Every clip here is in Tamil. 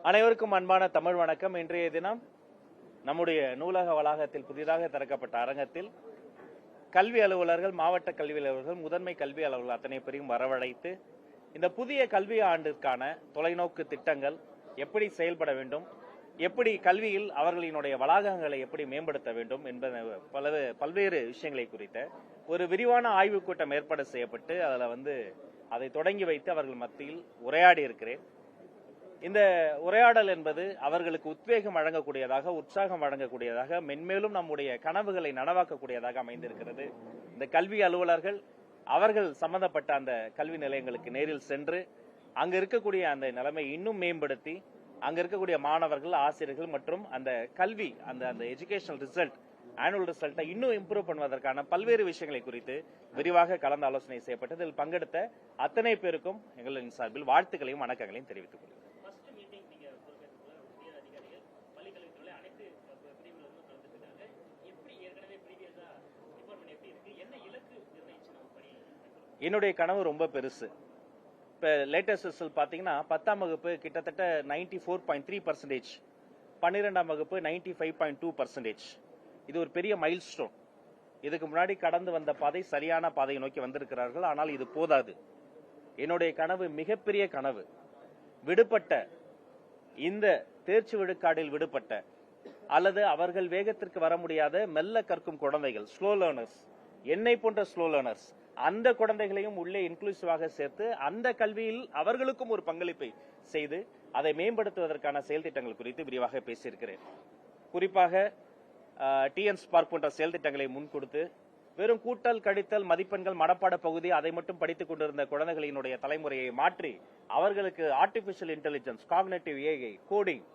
அனைவருக்கும் அன்பான தமிழ் வணக்கம். இன்றைய தினம் நம்முடைய நூலக வளாகத்தில் புதிதாக திறக்கப்பட்ட அரங்கத்தில் கல்வி அலுவலர்கள், மாவட்ட கல்வி அலுவலர்கள், முதன்மை கல்வி அலுவலர்கள் அத்தனை பேரையும் வரவழைத்து இந்த புதிய கல்வி ஆண்டிற்கான தொலைநோக்கு திட்டங்கள் எப்படி செயல்பட வேண்டும், எப்படி கல்வியில் அவர்களினுடைய வளாகங்களை எப்படி மேம்படுத்த வேண்டும் என்பது பல்வேறு விஷயங்களை குறித்த ஒரு விரிவான ஆய்வுக் கூட்டம் ஏற்பாடு செய்யப்பட்டு அதில் அதை தொடங்கி வைத்து அவர்கள் மத்தியில் உரையாடி இருக்கிறேன். இந்த உரையாடல் என்பது அவர்களுக்கு உத்வேகம் வழங்கக்கூடியதாக, உற்சாகம் வழங்கக்கூடியதாக, மென்மேலும் நம்முடைய கனவுகளை நனவாக்கக்கூடியதாக அமைந்திருக்கிறது. இந்த கல்வி அலுவலர்கள் அவர்கள் சம்பந்தப்பட்ட அந்த கல்வி நிலையங்களுக்கு நேரில் சென்று அங்க இருக்கக்கூடிய அந்த நிலைமை இன்னும் மேம்படுத்தி அங்க இருக்கக்கூடிய மாணவர்கள், ஆசிரியர்கள் மற்றும் அந்த கல்வி அந்த எஜுகேஷனல் ரிசல்ட், ஆனுவல் ரிசல்ட்டை இன்னும் இம்ப்ரூவ் பண்ணுவதற்கான பல்வேறு விஷயங்களை குறித்து விரிவாக கலந்து ஆலோசனை செய்யப்பட்டது. இதில் பங்கெடுத்த அத்தனை பேருக்கும் எங்களின் சார்பில் வாழ்த்துக்களையும் வணக்கங்களையும் தெரிவித்துக் கொள்கிறேன். என்னுடைய கனவு ரொம்ப பெருசு. இப்போ லேட்டஸ்ட் ரிசல்ட் பார்த்தீங்கன்னா 10ஆம் வகுப்பு கிட்டத்தட்ட 94.3%, 12ஆம் வகுப்பு 95.2%. இது ஒரு பெரிய மைல் ஸ்டோன். இதுக்கு முன்னாடி கடந்து வந்த பாதை சரியான பாதையை நோக்கி வந்திருக்கிறார்கள். ஆனால் இது போதாது. என்னுடைய கனவு மிகப்பெரிய கனவு. விடுபட்ட இந்த தேர்ச்சி விழுக்காடில் விடுபட்ட அல்லது அவர்கள் வேகத்திற்கு வர முடியாத மெல்ல கற்கும் குழந்தைகள், ஸ்லோ லேர்னர்ஸ், என்னை போன்ற ஸ்லோ லேர்னர்ஸ், அந்த குழந்தைகளையும் உள்ளே இன்க்ளூசிவாக சேர்த்து அந்த கல்வியில் அவர்களுக்கும் ஒரு பங்களிப்பை செய்து அதை மேம்படுத்துவதற்கான செயல் திட்டங்கள் குறித்து விரிவாக பேசியிருக்கிறேன். குறிப்பாக டிஎன் ஸ்பார்க் போன்ற செயல் திட்டங்களை முன்கொடுத்து வெறும் கூட்டல், கழித்தல், மதிப்பெண்கள், மனப்பாட பகுதி அதை மட்டும் படித்துக் கொண்டிருந்த குழந்தைகளினுடைய தலைமுறையை மாற்றி அவர்களுக்கு artificial intelligence, cognitive AI, coding,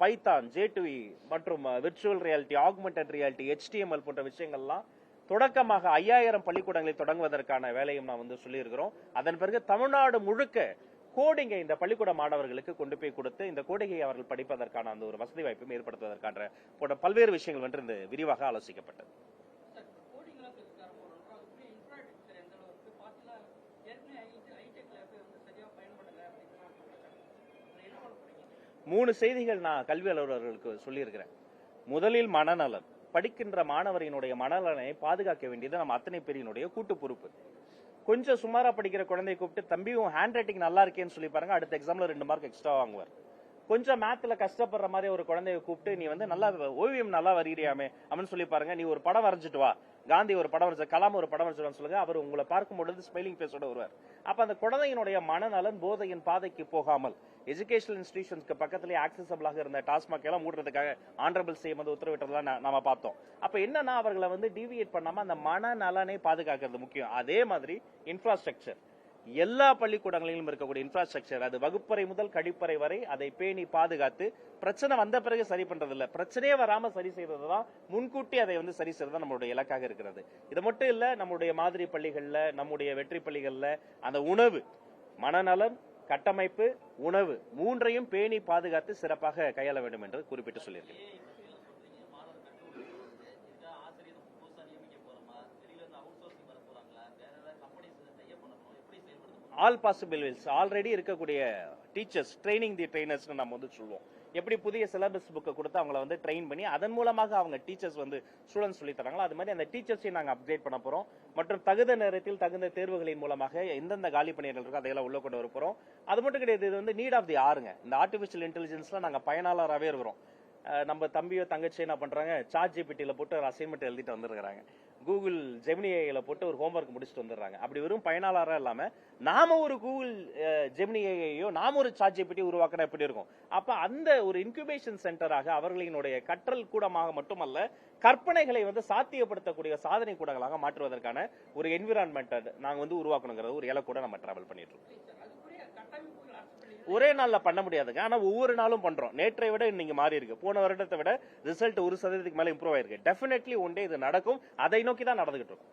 Python, J2E மற்றும் virtual reality, augmented reality, HTML போன்ற விஷயங்கள்லாம் தொடக்கமாக 5000 பள்ளிக்கூடங்களை தொடங்குவதற்கான வேலையும் நான் சொல்லியிருக்கிறோம். அதன் பிறகு தமிழ்நாடு முழுக்க கோடிங்கை இந்த பள்ளிக்கூட மாணவர்களுக்கு கொண்டு போய் கொடுத்து இந்த கோடிங்கை அவர்கள் படிப்பதற்கான அந்த ஒரு வசதி வாய்ப்பும் ஏற்படுத்துவதற்கான போன்ற பல்வேறு விஷயங்கள் இந்த விரிவாக ஆலோசிக்கப்பட்டது. 3 செய்திகள் நான் கல்வி அலுவலர்களுக்கு சொல்லியிருக்கிறேன். முதலில் மனநலன். படிக்கின்ற மாணவரினுடைய மனநலனை பாதுகாக்க வேண்டியது நம்ம அத்தனை பேரினுடைய கூட்டு பொறுப்பு. கொஞ்சம் சுமாரா படிக்கிற குழந்தைய கூப்பிட்டு, தம்பியும் ஹேண்ட் ரைட்டிங் நல்லா இருக்கேன்னு சொல்லி பாருங்க, அடுத்த எக்ஸாம்ல 2 மார்க் எக்ஸ்ட்ரா வாங்குவார். கொஞ்சம் மேத்ல கஷ்டப்படுற மாதிரி ஒரு குழந்தைய கூப்பிட்டு, நீ நல்லா ஓவியம் நல்லா வரைகிறியாமே அப்படின்னு சொல்லி பாருங்க, நீ ஒரு படம் வரைஞ்சிட்டு வா, காந்தி ஒரு படம் வரைஞ்ச, கலாம் ஒரு படம் வரைஞ்சிட்டு சொல்லுங்க, அவர் உங்களை பார்க்கும் பொழுது ஸ்மைலிங் ஃபேஸோட வருவார். அப்ப அந்த குழந்தையினுடைய மனநலன் போதையின் பாதைக்கு போகாமல் எஜுகேஷனல் இன்ஸ்டிடியூஷன்ஸ்க்கு பக்கத்திலேயே ஆக்சசபிளாக இருந்த டாஸ்மாக் எல்லாம் மூடுறதுக்காக ஆனரபிள் செய்யும் உத்தரவிட்டதெல்லாம் நாம பார்த்தோம். அப்ப என்னன்னா அவர்களை டிவியேட் பண்ணாம அந்த மனநலனை பாதுகாக்கிறது முக்கியம். அதே மாதிரி இன்ஃப்ராஸ்ட்ரக்சர், எல்லா பள்ளிக்கூடங்களிலும் இருக்கக்கூடிய இன்ஃப்ராஸ்ட்ரக்சர், அது வகுப்பறை முதல் கழிப்பறை வரை அதை பேணி பாதுகாத்து பிரச்சனை வந்த பிறகு சரி பண்றது இல்ல, பிரச்சனையே வராம சரி செய்யறதுதான், முன்கூட்டி அதை சரி செய்யறது நம்மளுடைய இலக்காக இருக்கிறது. இது மட்டும் இல்ல, நம்முடைய மாதிரி பள்ளிகள்ல, நம்முடைய வெற்றி பள்ளிகள்ல அந்த உணவு, மனநலன், கட்டமைப்பு, உணவு 3ஐயும் பேணி பாதுகாத்து சிறப்பாக கையாள வேண்டும் என்று குறிப்பிட்டு சொல்லியிருக்கேன். ஆல் பாசிபிள் வேஸ், ஆல்ரெடி இருக்கக்கூடிய டீச்சர்ஸ், ட்ரைனிங் தி ட்ரைனர்ஸ் நம்ம சொல்லுவோம். எப்படி புதிய சிலபஸ் புக்கை கொடுத்து அவங்கள ட்ரெயின் பண்ணி அதன் மூலமாக அவங்க டீச்சர்ஸ் ஸ்டூடெண்ட்ஸ் சொல்லி தராங்களோ அது மாதிரி அந்த டீச்சர்ஸையும் நாங்கள் அப்கிரேட் பண்ண போறோம். மற்றும் தகுந்த நேரத்தில் தகுந்த தேர்வுகளின் மூலமாக எந்தெந்த காலி பணியிடங்கள் இருக்கோ அதையெல்லாம் உள்ள கொண்டு வர போறோம். அது மட்டும் கிடையாது, இது நீட் ஆஃப் தி ஆருங்க. இந்த ஆர்டிபிஷியல் இன்டெலிஜென்ஸ்ல நாங்க பயனாளராகவே இருக்கிறோம். நம்ம தம்பியோ தங்கச்சி என்ன பண்றாங்க, சாட் ஜிபிடியில போட்டு ஒரு அசைன்மெண்ட் எழுதிட்டு வந்துருக்காங்க, கூகுள் ஜெமினிஐல போட்டு ஒரு ஹோம்ஒர்க் முடிச்சுட்டு வந்துடுறாங்க. அப்படி வெறும் பயனாளராக இல்லாம நாம ஒரு கூகுள் ஜெமினிஐயோ நாம ஒரு சாட் ஜிபிடி உருவாக்கினா எப்படி இருக்கும். அப்ப அந்த ஒரு இன்குபேஷன் சென்டராக அவர்களினுடைய கற்றல் கூடமாக மட்டுமல்ல, கற்பனைகளை சாத்தியப்படுத்தக்கூடிய சாதனை கூடங்களாக மாற்றுவதற்கான ஒரு என்விரான்மெண்ட் நாங்க உருவாக்கணுங்கிறது ஒரு இலக்கு கூட நம்ம டிராவல் பண்ணிட்டு இருக்கோம். ஒரே நாள்ல பண்ண முடியாதுங்க, ஆனா ஒவ்வொரு நாளும் பண்றோம். நேற்றை விட இன்னைக்கு மாறி இருக்கு, போன வருடத்தை விட ரிசல்ட் 1% மேல இம்ப்ரூவ் ஆயிருக்கு. டெஃபினெட்லி ஒன் டே இது நடக்கும், அதை நோக்கி தான் நடந்துகிட்டு இருக்கும்.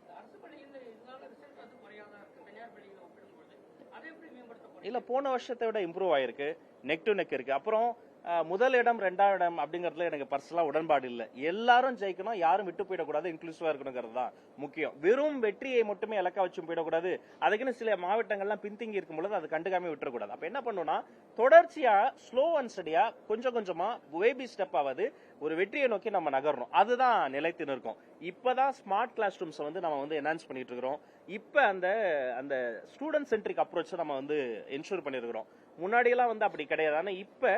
இல்ல, போன வருஷத்தை விட இம்ப்ரூவ் ஆயிருக்கு, நெக் டு நெக் இருக்கு. அப்புறம் முதல் இடம் 2ஆம் இடம் அப்படிங்கறதுல எனக்கு பர்சனலா உடன்பாடு இல்லை. எல்லாரும் ஜெயிக்கணும், யாரும் விட்டு போயிடக்கூடாது, இன்க்ளூசிவா இருக்கணுங்கிறது தான் முக்கியம். வெறும் வெற்றியை மட்டுமே இலக்கா வச்சு போயிடக்கூடாது. அதுக்குன்னு சில மாவட்டங்கள்லாம் பின்தங்கி இருக்கும் பொழுது அது கண்டுக்காம விட்டுறக்கூடாது. அப்ப என்ன பண்ணணும்னா தொடர்ச்சியா ஸ்லோ அண்ட் ஸ்டடியா கொஞ்சம் கொஞ்சமா பேபி ஸ்டெப் ஆவது ஒரு வெற்றியை நோக்கி நம்ம நகரணும். அதுதான் நிலைத்து நிற்கும். இப்பதான் ஸ்மார்ட் கிளாஸ் ரூம்ஸ் வந்து நம்ம வந்து என்ஹான்ஸ் பண்ணிட்டு இருக்கிறோம். இப்ப அந்த அந்த ஸ்டூடெண்ட் சென்ட்ரிக் அப்ரோச் நம்ம வந்து என்ஷூர் பண்ணிருக்கிறோம். முன்னாடி எல்லாம் வந்து அப்படி கிடையாது. ஆனா இப்ப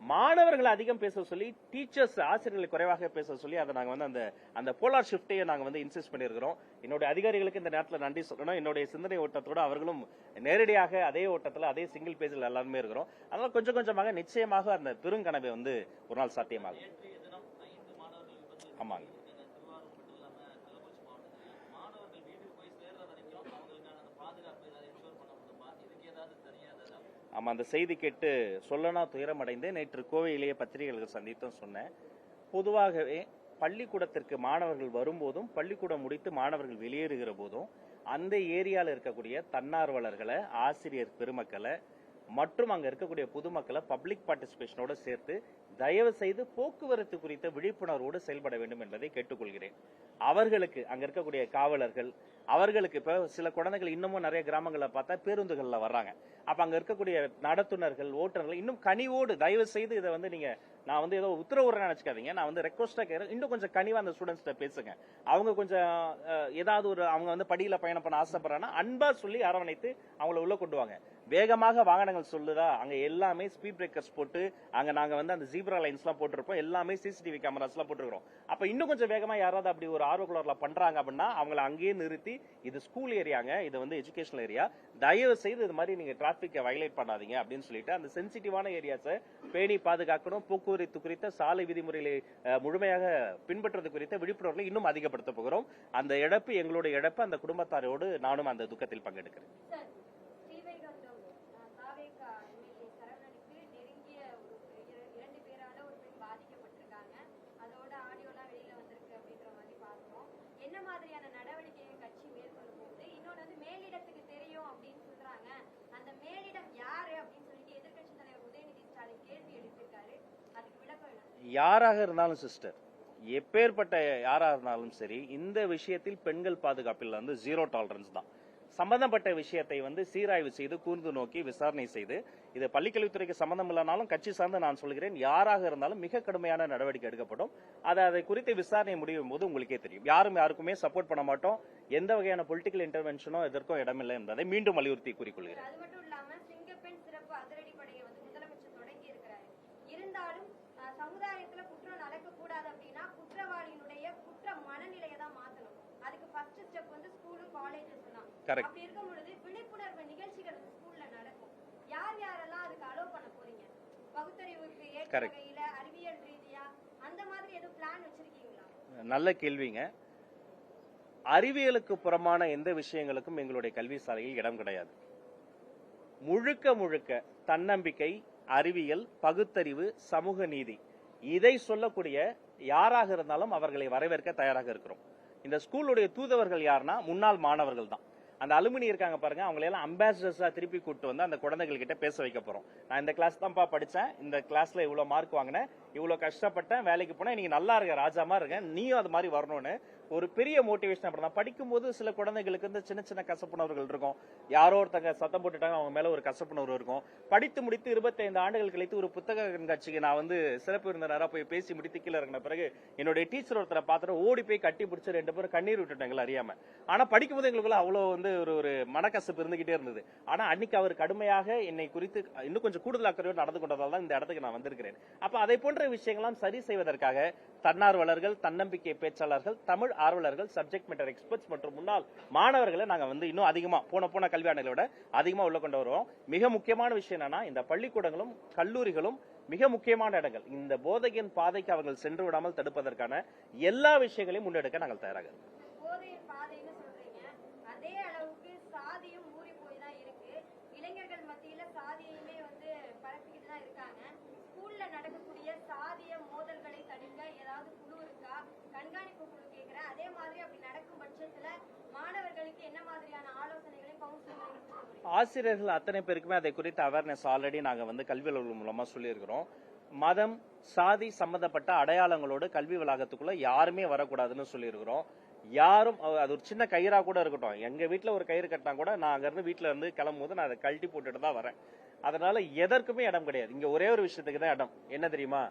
மாணவர்கள் அதிகம் பேச சொல்லி டீச்சர்ஸ் ஆசிரியர்களை குறைவாக பேச சொல்லி அதை நாங்க வந்து அந்த அந்த போலார் ஷிஃப்டையே நாங்க வந்து இன்சிஸ்ட் பண்ணியிருக்கிறோம். என்னுடைய அதிகாரிகளுக்கு இந்த நேரத்தில் நன்றி சொல்லணும். என்னுடைய சிந்தனை ஓட்டத்தோட அவர்களும் நேரடியாக அதே ஓட்டத்தில் அதே சிங்கிள் பேஜில் எல்லாருமே இருக்கிறோம். அதனால கொஞ்சம் கொஞ்சமாக நிச்சயமாக அந்த பெருங்கனவை வந்து ஒரு நாள் சாத்தியமாகும். ஆமாங்க. ஆமா, அந்த செய்தி கேட்டு சொல்லனா துயரம் அடைந்து நேற்று கோவையிலேயே பத்திரிகைகளுக்கு சந்தித்தும் சொன்னேன். பொதுவாகவே பள்ளிக்கூடத்திற்கு மாணவர்கள் வரும்போதும் பள்ளிக்கூடம் முடித்து மாணவர்கள் வெளியேறுகிற போதும் அந்த ஏரியாவில் இருக்கக்கூடிய தன்னார்வலர்களை, ஆசிரியர் பெருமக்களை மற்றும் அங்க இருக்கக்கூடிய பொதுமக்களை பப்ளிக் பார்ட்டிசிபேஷனோட சேர்த்து தயவு செய்து போக்குவரத்து குறித்த விழிப்புணர்வோடு செயல்பட வேண்டும் என்பதை கேட்டுக்கொள்கிறேன். அவர்களுக்கு அங்க இருக்கக்கூடிய காவலர்கள், அவர்களுக்கு இப்ப சில குழந்தைகள் இன்னமும் நிறைய கிராமங்களை பார்த்தா பேருந்துகள்ல வர்றாங்க. அப்ப அங்க இருக்கக்கூடிய நடத்துனர்கள், ஓட்டுநர்கள் இன்னும் கனிவோடு தயவு செய்து இதை வந்து நீங்க நான் வந்து ஏதோ உத்தரவுற நினைச்சுக்காதீங்க. நான் வந்து ரெக்வஸ்டா கேட்கிறேன், இன்னும் கொஞ்சம் கனிவா அந்த ஸ்டூடெண்ட்ஸ்ட பேசுங்க. அவங்க கொஞ்சம் ஏதாவது ஒரு அவங்க வந்து படியில பயணம் பண்ண ஆசைப்படுறாங்கன்னா அன்பா சொல்லி அரவணைத்து அவங்கள உள்ள கொண்டு வாங்க. வேகமாக வாகனங்கள் சொல்லுதா அங்க எல்லாமே ஸ்பீட் பிரேக்கர்ஸ் போட்டு அங்க நாங்க வந்து அந்த ஜீப்ரா லைன்ஸ் எல்லாம் போட்டிருப்போம். எல்லாமே சிசிடிவி கேமராஸ் எல்லாம் போட்டிருக்கிறோம். அப்ப இன்னும் கொஞ்சம் வேகமா யாராவது அப்படி ஒரு ஆர்வக்குளர்ல பண்றாங்க அப்படின்னா அவங்களை அங்கேயே நிறுத்தி இது ஸ்கூல் ஏரியாங்க, இது வந்து எஜுகேஷனல் ஏரியா, தயவு செய்து இது மாதிரி நீங்க டிராபிக்கை வயலேட் பண்ணாதீங்க அப்படின்னு சொல்லிட்டு அந்த சென்சிட்டிவான ஏரியாஸை பேணி பாதுகாக்கணும். போக்குவரத்து குறித்த சாலை விதிமுறைகளை முழுமையாக பின்பற்றுவது குறித்த விழிப்புணர்வை இன்னும் அதிகப்படுத்த போகிறோம். அந்த இழப்பு எங்களுடைய இழப்பு. அந்த குடும்பத்தாரோடு நானும் அந்த துக்கத்தில் பங்கெடுக்கிறேன். யாராக இருந்தாலும் சிஸ்டர், எப்பேற்பட்ட யாரா இருந்தாலும் சரி, இந்த விஷயத்தில் பெண்கள் பாதுகாப்பில் வந்து 0 டாலரன்ஸ் தான். சம்பந்தப்பட்ட விஷயத்தை வந்து சீராய்வு செய்து கூர்ந்து நோக்கி விசாரணை செய்து, இது பள்ளிக்கல்வித்துறைக்கு சம்பந்தம் இல்லைனாலும் கட்சி சார்ந்து நான் சொல்கிறேன், யாராக இருந்தாலும் மிக கடுமையான நடவடிக்கை எடுக்கப்படும். அதை குறித்து விசாரணை முடியும் போது உங்களுக்கே தெரியும். யாரும் யாருக்குமே சப்போர்ட் பண்ண மாட்டோம். எந்த வகையான பொலிட்டிக்கல் இன்டர்வென்ஷனோ எதற்கும் இடமில்லை என்பதை மீண்டும் வலியுறுத்தி கூறிக்கொள்கிறேன். சமுதாயத்துல குற்றம் நடக்கக்கூடாது அப்படின்னா குற்றவாளியினுடைய குற்ற மனநிலையை தான் மாத்தணும். அதுக்கு ஃபர்ஸ்ட் ஸ்டெப் வந்து ஸ்கூலு, காலேஜஸ் தான். அப்படி இருக்கும் பொழுது விழிப்புணர்வு நிகழ்ச்சிகள் ஸ்கூல்ல நடக்கும். யார் யாரெல்லாம் அதுக்கு அலோவ் பண்ண போறீங்க? பகுத்தறிவுக்கு ஏற்ற வகையில அறிவியல் ரீதியா அந்த மாதிரி எதுவும் பிளான் வச்சிருக்கீங்களா? நல்ல கேள்விங்க. அறிவியலுக்கு புறமான எந்த விஷயங்களுக்கும் எங்களுடைய கல்வி சாலையில் இடம் கிடையாது. முழுக்க முழுக்க தன்னம்பிக்கை, அறிவியல், பகுத்தறிவு, சமூக நீதி, இதை சொல்லக்கூடிய யாராக இருந்தாலும் அவர்களை வரவேற்க தயாராக இருக்கிறோம். இந்த ஸ்கூலுடைய தூதுவர்கள் யாருன்னா முன்னாள் மாணவர்கள் தான். அந்த அலுமினி இருக்காங்க பாருங்க, அவங்களை எல்லாம் அம்பாசிடர்ஸா திருப்பி கூட்டு வந்து அந்த குழந்தைகள் கிட்ட பேச வைக்க போறோம். நான் இந்த கிளாஸ் தான்ப்பா படிச்சேன், இந்த கிளாஸ்ல இவ்வளவு மார்க் வாங்கினேன், இவ்வளவு கஷ்டப்பட்டேன், வேலைக்கு போனேன், நீங்க நல்லா இருக்க ராஜாமா இருக்க, நீயும் அது மாதிரி வரணும்னு ஒரு பெரிய மோட்டிவேஷன். அப்படிதான் படிக்கும்போது சில குழந்தைகளுக்கு வந்து சின்ன சின்ன கசப்புணர்வுகள் இருக்கும். யாரோ ஒருத்தங்க சத்தம் போட்டுட்டாங்க, அவங்க மேல ஒரு கசப்புணர்வு இருக்கும். படித்து முடித்து 25 ஆண்டுகள் கழித்து ஒரு புத்தக கண்காட்சிக்கு நான் வந்து சிறப்பு விருந்தினரா போய் பேசி முடித்து கீழே இறங்கின பிறகு என்னுடைய டீச்சர் ஒருத்தரை பார்த்துட்டு ஓடி போய் கட்டி பிடிச்சி 2 பேரும் கண்ணீர் விட்டுட்டாங்க அறியாம. ஆனா படிக்கும்போது எங்களுக்குள்ள அவ்வளவு வந்து ஒரு மனக்கசப்பு இருந்துகிட்டே இருந்தது. ஆனா அன்னைக்கு அவர் கடுமையாக என்னை குறித்து இன்னும் கொஞ்சம் கூடுதல் அக்கறையோடு நடந்து கொண்டதால் தான் இந்த இடத்துக்கு நான் வந்திருக்கிறேன். அப்ப அதை போன்ற விஷயங்கள்லாம் சரி செய்வதற்காக தன்னார்வலர்கள், தன்னம்பிக்கை பேச்சாளர்கள், தமிழ் ஆர்வலர்கள், சப்ஜெக்ட் மேட்டர் எக்ஸ்பர்ட்ஸ் மற்றும் முன்னாள் மாணவர்களை நாங்க வந்து இன்னும் அதிகமா போன கல்வியாண்டுகளை விட அதிகமா உள்ள கொண்டு வருவோம். மிக முக்கியமான விஷயம் என்னன்னா, இந்த பள்ளிக்கூடங்களும் கல்லூரிகளும் மிக முக்கியமான இடங்கள். இந்த போதையின் பாதைக்கு அவர்கள் சென்று விடாமல் தடுப்பதற்கான எல்லா விஷயங்களையும் முன்னெடுக்க நாங்கள் தயாராக இருக்கோம். இளைஞர்கள் மத்தியில சாதியையுமே வந்து பரப்பிக்கிட்டு தான் இருக்காங்க. ஸ்கூல்ல நடக்கக்கூடிய சாதிய மோதல்களை தடுக்க ஏதாவது குழு இருக்கா? கண்காணிப்பு குழு கேட்கிறேன். அதே மாதிரி அப்படி நடக்கும் பட்சத்துல மாணவர்களுக்கு என்ன மாதிரியான ஆலோசனைகளையும் கவுன்சிலிங்களையும் ஆசிரியர்கள் அத்தனை பேருக்குமே அதை குறித்த அவேர்னஸ் ஆல்ரெடி நாங்க வந்து கல்வி அலுவலகம் மூலமா சொல்லியிருக்கிறோம். மதம், சாதி சம்பந்தப்பட்ட அடையாளங்களோடு கல்வி வளாகத்துக்குள்ள யாருமே வரக்கூடாதுன்னு சொல்லியிருக்கிறோம். யாரும் அது ஒரு சின்ன கயிறா கூட இருக்கட்டும், எங்க வீட்டுல ஒரு கயிறு கட்டினா கூட நான் அங்க இருந்து வீட்டுல இருந்து கிளம்பும்போது நான் அதை கழட்டி போட்டுட்டு தான் வரேன். அதனால எதற்குமே இடம் கிடையாது. இங்க ஒரே ஒரு விஷயத்துக்கு தான் இடம், என்ன தெரியுமா?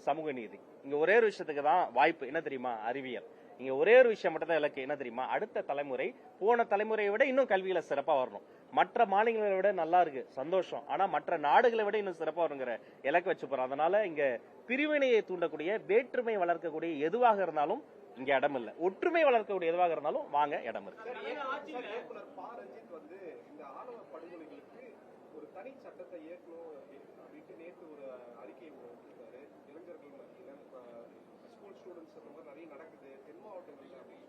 சமூக நீதி. இங்க ஒரே ஒரு விஷயத்துக்கு தான் வாய்ப்பு, என்ன தெரியுமா? அறிவியல். இங்க ஒரே ஒரு விஷயம் மட்டும் தான் இலக்கு, என்ன தெரியுமா? அடுத்த தலைமுறை போன தலைமுறையை விட இன்னும் கல்வியில சிறப்பா வரணும். மற்ற மாநிலங்களை விட நல்லா இருக்கு, சந்தோஷம். ஆனா மற்ற நாடுகளை விட இன்னும் சிறப்பா வருங்கிற இலக்கு வச்சு போறோம். அதனால இங்க பிரிவினையை தூண்டக்கூடிய, வேற்றுமை வளர்க்கக்கூடிய எதுவாக இருந்தாலும் இங்க இடம் இல்ல. ஒற்றுமை வளர்க்கக்கூடிய எதுவாக இருந்தாலும் வாங்க, இடம் இருக்கு. தனி சட்டத்தை ஏற்கணும் அப்படின்ட்டு நேற்று ஒரு அறிக்கை கொடுத்தாரு. இளைஞர்கள் மத்தியில ஸ்கூல் ஸ்டூடெண்ட்ஸ் அந்த மாதிரி நிறைய நடக்குது தென் மாவட்டங்கள்ல அப்படின்னு.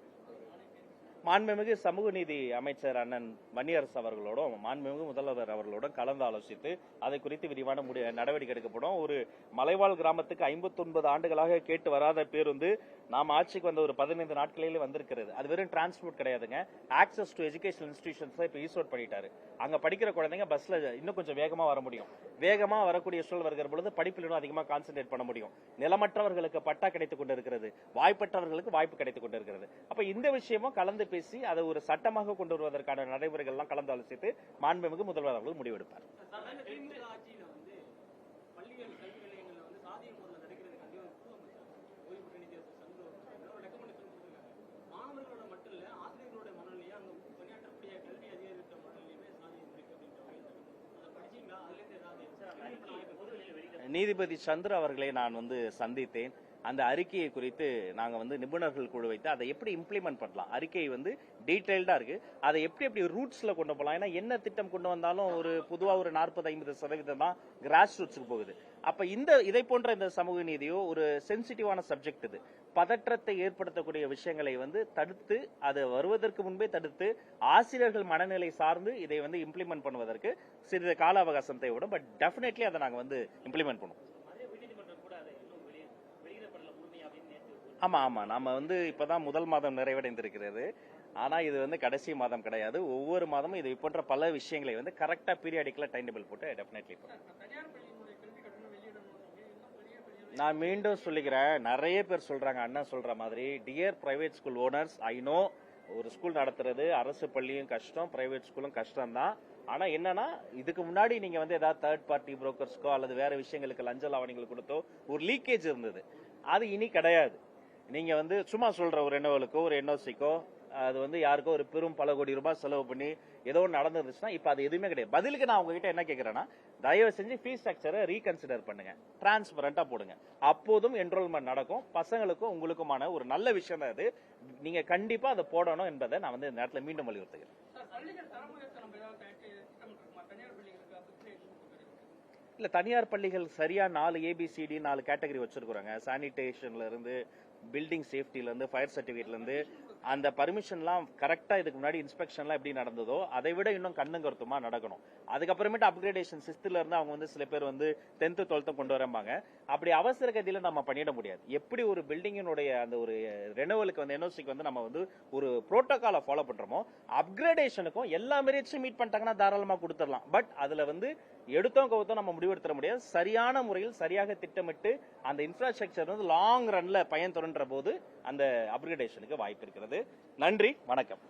மாண்புமிகு சமூக நீதி அமைச்சர் அண்ணன் வன்னியரசு அவர்களோடும் மாண்புமிகு முதல்வர் அவர்களோடும் கலந்து ஆலோசித்து அதை குறித்து விரிவான நடவடிக்கை எடுக்கப்படும். ஒரு மலைவாழ் கிராமத்துக்கு 59 ஆண்டுகளாக கேட்டு வராத பேருந்து நாம் ஆட்சிக்கு வந்த ஒரு 15 நாட்களிலே வந்திருக்கிறது. அது வெறும் டிரான்ஸ்போர்ட் கிடையாதுங்க, ஆக்சஸ் டு எஜுகேஷன் இன்ஸ்டிடியூஷன்ஸ் இப்ப ஈஸ்வர்ட் பண்ணிட்டாரு. அங்க படிக்கிற குழந்தைங்க பஸ்ல இன்னும் கொஞ்சம் வேகமா வர முடியும். வேகமா வரக்கூடிய சூழல் வருகிற பொழுது படிப்பில் இன்னும் அதிகமா கான்சென்ட்ரேட் பண்ண முடியும். நிலமற்றவர்களுக்கு பட்டா கிடைத்துக் கொண்டிருக்கிறது, வாய்ப்பற்றவர்களுக்கு வாய்ப்பு கிடைத்துக் கொண்டிருக்கிறது. அப்ப இந்த விஷயமும் கலந்து பேசி அதை ஒரு சட்டமாக கொண்டு வருவதற்கான நடைமுறைகள் எல்லாம் கலந்து ஆலோசித்து மாண்புமிகு முதல்வர் அவர்கள் முடிவெடுப்பார். நீதிபதி சந்திர அவர்களை நான் சந்தித்தேன். அந்த அறிக்கையை குறித்து நாங்க நிபுணர்கள் குழு வைத்து அதை எப்படி இம்ப்ளிமெண்ட் பண்ணலாம், அறிக்கை டீடைல்டா இருக்கு, அதை எப்படி ரூட்ஸ்ல கொண்டு போகலாம். ஏன்னா என்ன திட்டம் கொண்டு வந்தாலும் ஒரு பொதுவா ஒரு 40-50% தான் கிராஸ் ரூட்ஸ்க்கு போகுது. அப்ப இதை போன்ற இந்த சமூக நீதியோ ஒரு சென்சிட்டிவான சப்ஜெக்ட், இது பதற்றத்தை ஏற்படுத்தக்கூடிய விஷயங்களை தடுத்து, அது வருவதற்கு முன்பே தடுத்து, ஆசிரியர்கள் மனநிலை சார்ந்து இதை இம்ப்ளிமெண்ட் பண்ணுவதற்கு சிறிது கால அவகாசம் தேவைப்படும். பட் டெஃபினெட்லி அதை நாங்க இம்ப்ளிமெண்ட் பண்ணுவோம். ஆமா ஆமா, நாம இப்பதான் முதல் மாதம் நிறைவடைந்திருக்கிறது. ஆனா இது கடைசி மாதம் கிடையாது. ஒவ்வொரு மாதமும் இது போன்ற பல விஷயங்களை கரெக்டா பீரியாடிக்கலா டைம் டேபிள் போட்டு டெஃபினெட்லி நான் மீண்டும் சொல்லிக்கிறேன். நிறைய பேர் சொல்றாங்க, அண்ணா சொல்ற மாதிரி, dear private school owners, I know ஒரு ஸ்கூல் நடத்துறது அரசு பள்ளியும் கஷ்டம், பிரைவேட் ஸ்கூலும் கஷ்டம் தான். ஆனா என்னன்னா, இதுக்கு முன்னாடி நீங்க ஏதாவது தேர்ட் பார்ட்டி புரோக்கர்ஸ்க்கோ அல்லது வேற விஷயங்களுக்கு லஞ்ச லாவணிகள் கொடுத்தோ ஒரு லீக்கேஜ் இருந்தது. அது இனி கிடையாது. நீங்க சும்மா சொல்ற ஒரு ரெனோவலுக்கோ ஒரு என்ஓசிக்கோ அது யாருக்கோ ஒரு பெரும் பல கோடி ரூபாய் செலவு பண்ணி ஏதோ ஒன்று நடந்துருச்சுன்னா இப்ப அது எதுவுமே கிடையாது. பதிலுக்கு நான் உங்ககிட்ட என்ன கேட்கிறேன்னா, தயவு செஞ்சு ஃபீஸ் ஸ்ட்ரக்சரை ரீகன்சிடர் பண்ணுங்க, டிரான்ஸ்பரண்டா போடுங்க. அப்போதும் என்ரோல்மெண்ட் நடக்கும். பசங்களுக்கும் உங்களுக்குமான ஒரு நல்ல விஷயம் தான் அது. நீங்க கண்டிப்பா அதை போடணும் என்பதை நான் இந்த நேரத்தில் மீண்டும் வலியுறுத்துகிறேன். இல்ல, தனியார் பள்ளிகள் சரியா 4 ABCD 4 கேட்டகரி வச்சிருக்காங்க. சானிடேஷன்ல இருந்து, பில்டிங் சேஃப்டில இருந்து, ஃபயர் சர்டிபிகேட்ல இருந்து, அந்த பர்மிஷன்லாம் கரெக்டா இதுக்கு முன்னாடி இன்ஸ்பெக்ஷன்லாம் எப்படி நடந்ததோ அதை விட இன்னும் கண்ணும் கருத்துமா நடக்கணும். அதுக்கப்புறமேட்டு அப்கிரேடேஷன் 6th இருந்து அவங்க சில பேர் 10th 12th கொண்டு வரம்பாங்க. அப்படி அவசர கதியில நம்ம பண்ணிட முடியாது. எப்படி ஒரு பில்டிங்கினுடைய அந்த ஒரு ரெனோவலுக்கு என்ஓசிக்கு நம்ம ஒரு புரோட்டோகாலை ஃபாலோ பண்றோமோ, அப்கிரேடேஷனுக்கும் எல்லா மெரிட்ஸும் மீட் பண்ணிட்டாங்கன்னா தாராளமா கொடுத்துடலாம். பட் அதுல எடுத்தோம் கவுத்தோம் நம்ம முடிவெடுத்துட முடியாது. சரியான முறையில் சரியாக திட்டமிட்டு அந்த இன்ஃப்ராஸ்ட்ரக்சர் லாங் ரன்ல பயன் தொடர்ன்ற போது அந்த அப்கிரேடேஷனுக்கு வாய்ப்பு இருக்கிறது. நன்றி, வணக்கம்.